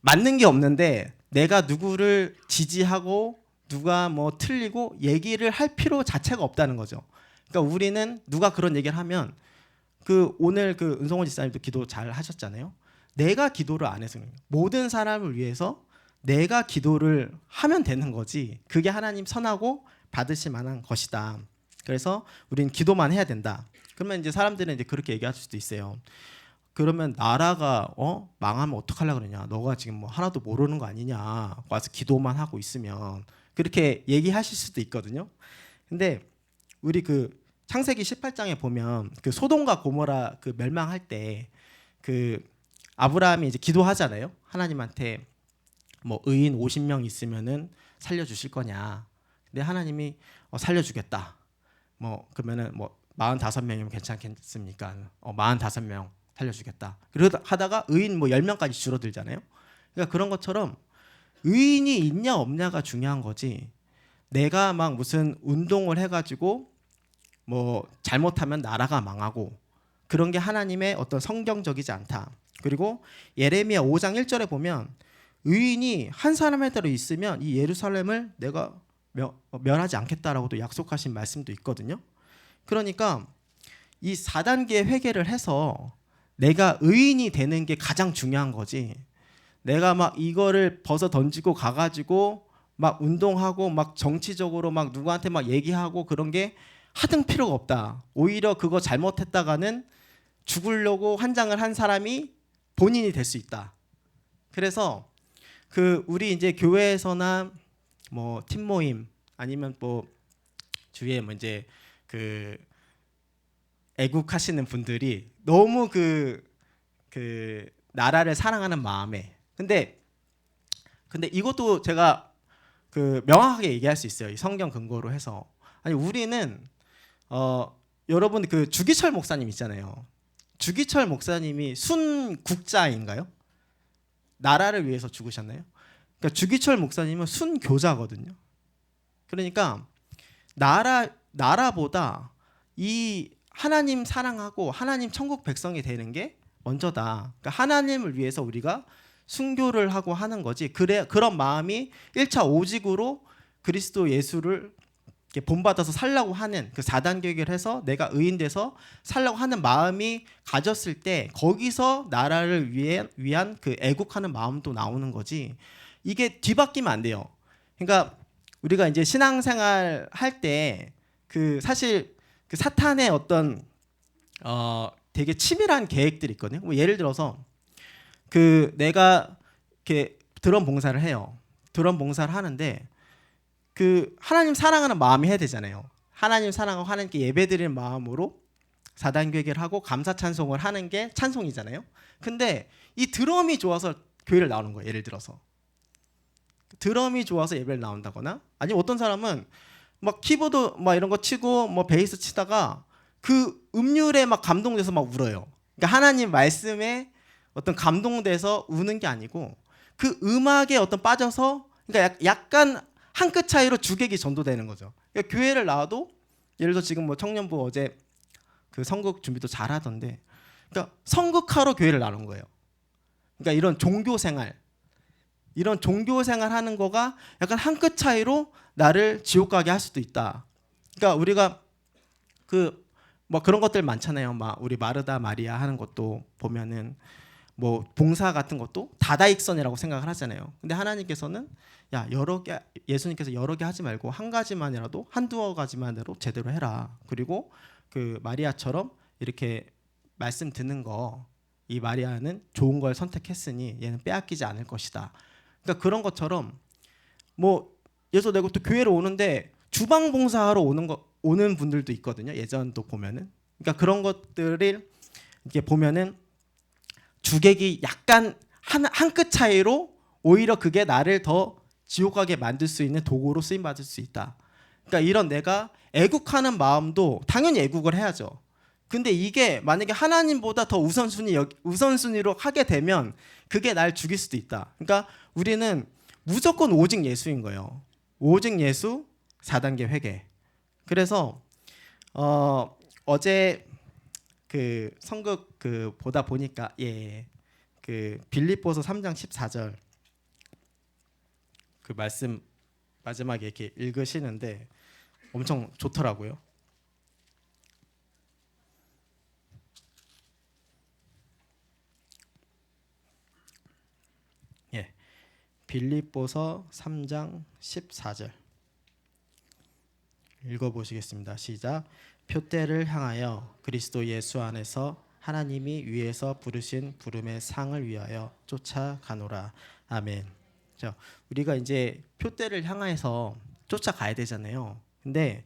맞는 게 없는데 내가 누구를 지지하고 누가 뭐 틀리고 얘기를 할 필요 자체가 없다는 거죠. 그러니까 우리는 누가 그런 얘기를 하면 그 오늘 그 은성원 지사님도 기도 잘 하셨잖아요. 내가 기도를 안 해서 모든 사람을 위해서 내가 기도를 하면 되는 거지. 그게 하나님 선하고 받으실 만한 것이다. 그래서 우리는 기도만 해야 된다. 그러면 이제 사람들은 이제 그렇게 얘기할 수도 있어요. 그러면 나라가 망하면 어떡하려고 그러냐. 너가 지금 뭐 하나도 모르는 거 아니냐. 와서 기도만 하고 있으면. 그렇게 얘기하실 수도 있거든요. 근데 우리 그 창세기 18장에 보면 그 소돔과 고모라 그 멸망할 때 그 아브라함이 이제 기도하잖아요. 하나님한테 뭐 의인 50명 있으면은 살려주실 거냐. 근데 하나님이 살려주겠다. 뭐 그러면은 뭐 45명이면 괜찮겠습니까? 45명 살려주겠다. 그러다 하다가 의인 뭐 10명까지 줄어들잖아요. 그러니까 그런 것처럼 의인이 있냐 없냐가 중요한 거지. 내가 막 무슨 운동을 해가지고 뭐 잘못하면 나라가 망하고 그런 게 하나님의 어떤 성경적이지 않다. 그리고 예레미야 5장 1절에 보면 의인이 한 사람에 따라 있으면 이 예루살렘을 내가 멸하지 않겠다라고도 약속하신 말씀도 있거든요. 그러니까 이 4단계 회개를 해서 내가 의인이 되는 게 가장 중요한 거지. 내가 막 이거를 벗어 던지고 가가지고 막 운동하고 막 정치적으로 막 누구한테 막 얘기하고 그런 게 하등 필요가 없다. 오히려 그거 잘못했다가는 죽으려고 환장을 한 사람이 본인이 될 수 있다. 그래서 그 우리 이제 교회에서나 뭐 팀 모임 아니면 뭐 주위에 뭐 이제 그 애국하시는 분들이 너무 그 나라를 사랑하는 마음에 근데 이것도 제가 그 명확하게 얘기할 수 있어요. 이 성경 근거로 해서 아니 우리는 여러분 그 주기철 목사님 있잖아요. 주기철 목사님이 순국자인가요? 나라를 위해서 죽으셨나요? 그러니까 주기철 목사님은 순교자거든요. 그러니까 나라보다 이 하나님 사랑하고 하나님 천국 백성이 되는 게 먼저다. 그러니까 하나님을 위해서 우리가 순교를 하고 하는 거지. 그런 마음이 1차 오직으로 그리스도 예수를 이렇게 본받아서 살려고 하는 그 4단계를 해서 내가 의인 돼서 살려고 하는 마음이 가졌을 때 거기서 나라를 위한 그 애국하는 마음도 나오는 거지. 이게 뒤바뀌면 안 돼요. 그러니까 우리가 이제 신앙생활 할 때 그 사실 그 사탄의 어떤 되게 치밀한 계획들이 있거든요. 뭐 예를 들어서 그 내가 이렇게 드럼 봉사를 해요. 드럼 봉사를 하는데 그 하나님 사랑하는 마음이 해야 되잖아요. 하나님 사랑하고 하나님께 예배드리는 마음으로 4단계 회개를 하고 감사 찬송을 하는 게 찬송이잖아요. 근데 이 드럼이 좋아서 교회를 나오는 거예요. 예를 들어서 드럼이 좋아서 예배를 나온다거나 아니면 어떤 사람은 막 키보드 막 이런 거 치고 뭐 베이스 치다가 그 음률에 막 감동돼서 막 울어요. 그러니까 하나님 말씀에 어떤 감동돼서 우는 게 아니고 그 음악에 어떤 빠져서 그러니까 약간 한 끗 차이로 주객이 전도되는 거죠. 그러니까 교회를 나와도 예를 들어 지금 뭐 청년부 어제 그 선곡 준비도 잘 하던데 그러니까 선곡하러 교회를 나온 거예요. 그러니까 이런 종교 생활 하는 거가 약간 한 끗 차이로 나를 지옥 가게 할 수도 있다. 그러니까 우리가 그 뭐 그런 것들 많잖아요. 막 우리 마르다 마리아 하는 것도 보면은 뭐 봉사 같은 것도 다다익선이라고 생각을 하잖아요. 근데 하나님께서는 야 여러 개 예수님께서 여러 개 하지 말고 한 가지만이라도 한두어 가지만으로 제대로 해라. 그리고 그 마리아처럼 이렇게 말씀 듣는 거 이 마리아는 좋은 걸 선택했으니 얘는 빼앗기지 않을 것이다. 그러니까 그런 것처럼 뭐 예수 내고 또 교회로 오는데 주방 봉사하러 오는 분들도 있거든요. 예전도 보면은 그러니까 그런 것들을 이렇게 보면은 주객이 약간 한 끗 차이로 오히려 그게 나를 더 지옥 가게 만들 수 있는 도구로 쓰임 받을 수 있다. 그러니까 이런 내가 애국하는 마음도 당연히 애국을 해야죠. 근데 이게 만약에 하나님보다 더 우선순위로 하게 되면 그게 날 죽일 수도 있다. 그러니까 우리는 무조건 오직 예수인 거예요. 오직 예수, 4단계 회개. 그래서 어제 그 성극 그 보다 보니까 그 빌립보서 3장 14절 그 말씀 마지막에 이렇게 읽으시는데 엄청 좋더라고요. 빌립보서 3장 14절 읽어보시겠습니다. 시작. 표대를 향하여 그리스도 예수 안에서 하나님이 위에서 부르신 부름의 상을 위하여 쫓아가노라. 아멘. 자, 우리가 이제 표대를 향해서 쫓아가야 되잖아요. 근데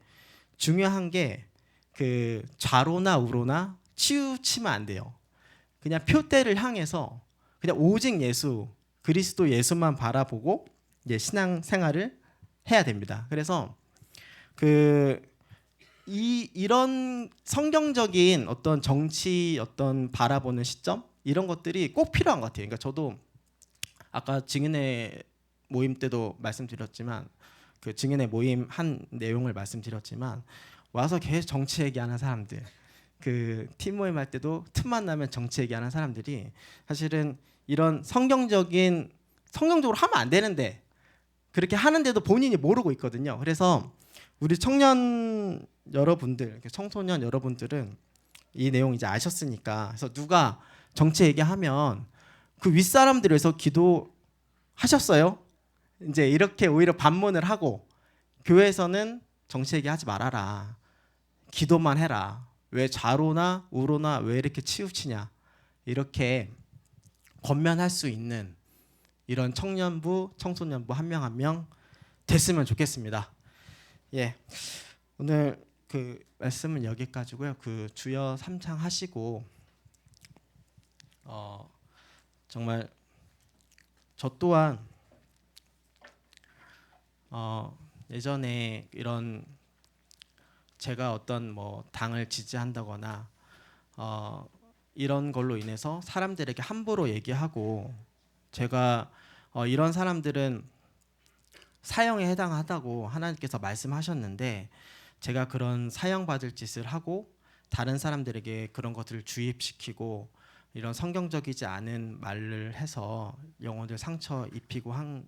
중요한 게 그 좌로나 우로나 치우치면 안 돼요. 그냥 표대를 향해서 그냥 오직 예수 그리스도 예수만 바라보고 이제 신앙 생활을 해야 됩니다. 그래서 이런 성경적인 어떤 정치 어떤 바라보는 시점 이런 것들이 꼭 필요한 것 같아요. 그러니까 저도 아까 증인의 모임 때도 말씀드렸지만 그 증인의 모임 한 내용을 말씀드렸지만 와서 계속 정치 얘기하는 사람들 그 팀 모임 할 때도 틈만 나면 정치 얘기하는 사람들이 사실은 이런 성경적으로 하면 안 되는데 그렇게 하는데도 본인이 모르고 있거든요. 그래서 우리 청년 여러분들, 청소년 여러분들은 이 내용 이제 아셨으니까 그래서 누가 정치 얘기하면 그 윗사람들 위해서 기도하셨어요? 이제 이렇게 오히려 반문을 하고 교회에서는 정치 얘기하지 말아라. 기도만 해라. 왜 좌로나 우로나 왜 이렇게 치우치냐. 이렇게 권면할 수 있는 이런 청년부, 청소년부 한 명 한 명 됐으면 좋겠습니다. 예, 오늘 그 말씀은 여기까지고요. 그 주여 삼창 하시고 정말 저 또한 예전에 이런 제가 어떤 뭐 당을 지지한다거나 이런 걸로 인해서 사람들에게 함부로 얘기하고 제가 이런 사람들은 사형에 해당하다고 하나님께서 말씀하셨는데 제가 그런 사형받을 짓을 하고 다른 사람들에게 그런 것들을 주입시키고 이런 성경적이지 않은 말을 해서 영혼들 상처 입히고 한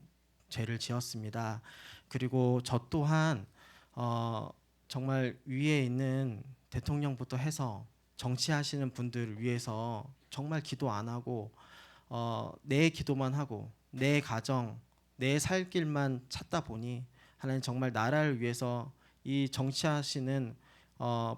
죄를 지었습니다. 그리고 저 또한 정말 위에 있는 대통령부터 해서 정치하시는 분들을 위해서 정말 기도 안 하고 내 기도만 하고 내 가정, 내 살 길만 찾다 보니 하나님 정말 나라를 위해서 이 정치하시는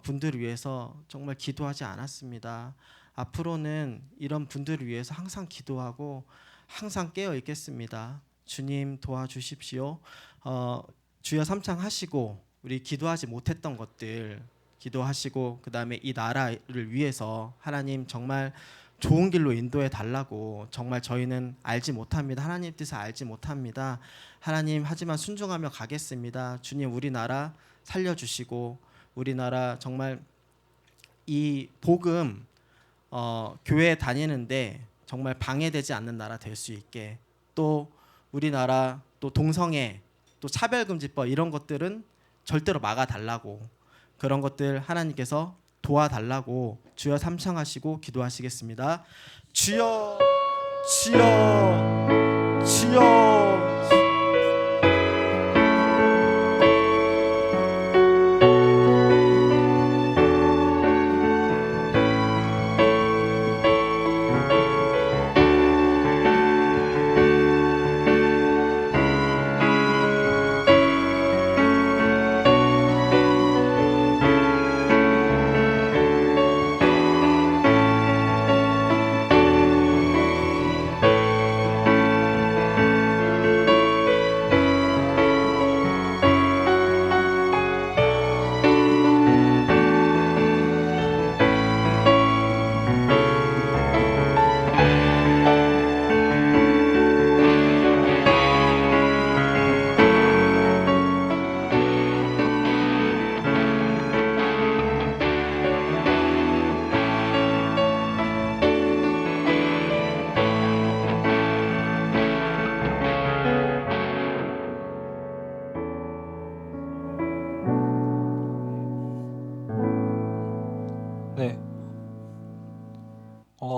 분들을 위해서 정말 기도하지 않았습니다. 앞으로는 이런 분들을 위해서 항상 기도하고 항상 깨어 있겠습니다. 주님 도와주십시오. 주여 삼창 하시고 우리 기도하지 못했던 것들 기도하시고 그다음에 이 나라를 위해서 하나님 정말 좋은 길로 인도해 달라고 정말 저희는 알지 못합니다. 하나님 뜻을 알지 못합니다. 하나님 하지만 순종하며 가겠습니다. 주님 우리나라 살려주시고 우리나라 정말 이 복음 교회 다니는데 정말 방해되지 않는 나라 될 수 있게 또 우리나라 또 동성애 또 차별금지법 이런 것들은 절대로 막아달라고 그런 것들 하나님께서 도와달라고 주여 삼창하시고 기도하시겠습니다. 주여 주여 주여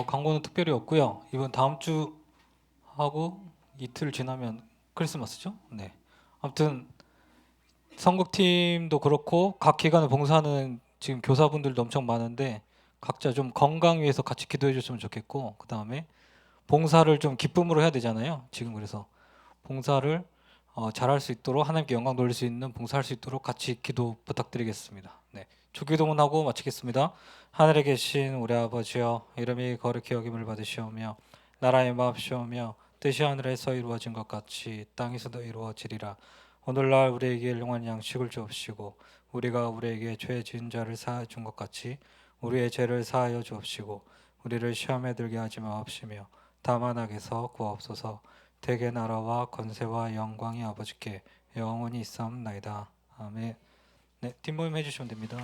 광고는 특별히 없고요. 이번 다음 주 하고 이틀 지나면 크리스마스죠? 네. 아무튼 선국팀도 그렇고 각 기관에 봉사하는 지금 교사분들도 엄청 많은데 각자 좀 건강 위해서 같이 기도해 줬으면 좋겠고, 그 다음에 봉사를 좀 기쁨으로 해야 되잖아요. 지금 그래서 봉사를 잘할 수 있도록, 하나님께 영광 돌릴 수 있는 봉사할 수 있도록 같이 기도 부탁드리겠습니다. 네, 주기도문 하고 마치겠습니다. 하늘에 계신 우리 아버지여, 이름이 거룩히 여김을 받으시오며 나라의 마옵시오며 뜻이 하늘에서 이루어진 것 같이 땅에서도 이루어지리라. 오늘날 우리에게 일용할 양식을 주옵시고 우리가 우리에게 죄 지은 자를 사하여 준 것 같이 우리의 죄를 사하여 주옵시고 우리를 시험에 들게 하지 마옵시며 다만 악에서 구하옵소서. 대개 나라와 권세와 영광이 아버지께 영원히 있사옵나이다. 아멘. 네, 뒷모임 해주시면 됩니다.